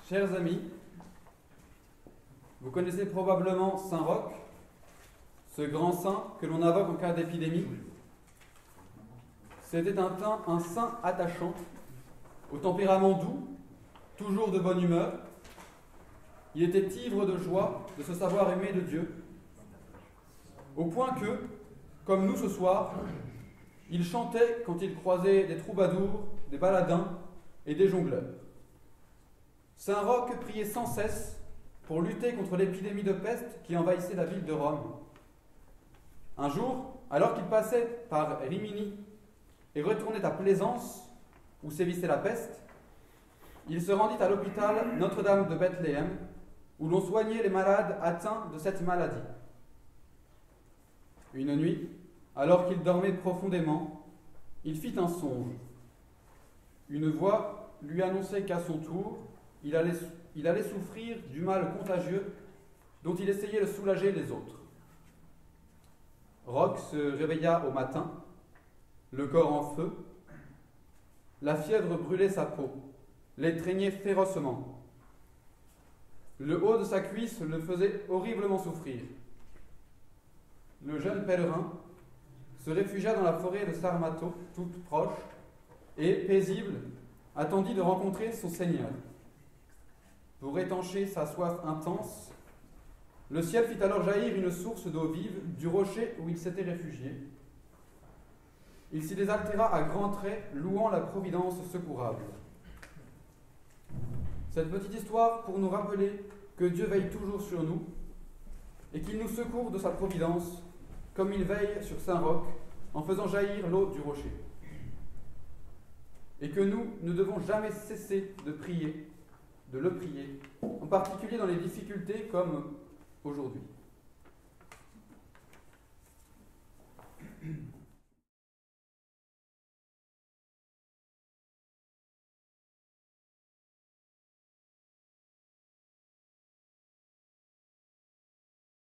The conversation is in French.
Chers amis, vous connaissez probablement Saint Roch, ce grand saint que l'on invoque en cas d'épidémie. C'était un saint attachant, au tempérament doux, toujours de bonne humeur. Il était ivre de joie de se savoir aimé de Dieu, au point que, comme nous ce soir, il chantait quand il croisait des troubadours, des baladins et des jongleurs. Saint Roch priait sans cesse pour lutter contre l'épidémie de peste qui envahissait la ville de Rome. Un jour, alors qu'il passait par Rimini et retournait à Plaisance, où sévissait la peste, il se rendit à l'hôpital Notre-Dame de Bethléem, où l'on soignait les malades atteints de cette maladie. Une nuit, alors qu'il dormait profondément, il fit un songe. Une voix lui annonçait qu'à son tour, il allait souffrir du mal contagieux dont il essayait de soulager les autres. Roch se réveilla au matin, le corps en feu. La fièvre brûlait sa peau, l'étreignait férocement. Le haut de sa cuisse le faisait horriblement souffrir. Le jeune pèlerin se réfugia dans la forêt de Sarmato, toute proche, et, paisible, attendit de rencontrer son Seigneur. Pour étancher sa soif intense, le ciel fit alors jaillir une source d'eau vive du rocher où il s'était réfugié. Il s'y désaltéra à grands traits, louant la providence secourable. Cette petite histoire pour nous rappeler que Dieu veille toujours sur nous et qu'il nous secourt de sa providence, comme il veille sur Saint Roch en faisant jaillir l'eau du rocher. Et que nous ne devons jamais cesser de prier, de le prier, en particulier dans les difficultés comme aujourd'hui.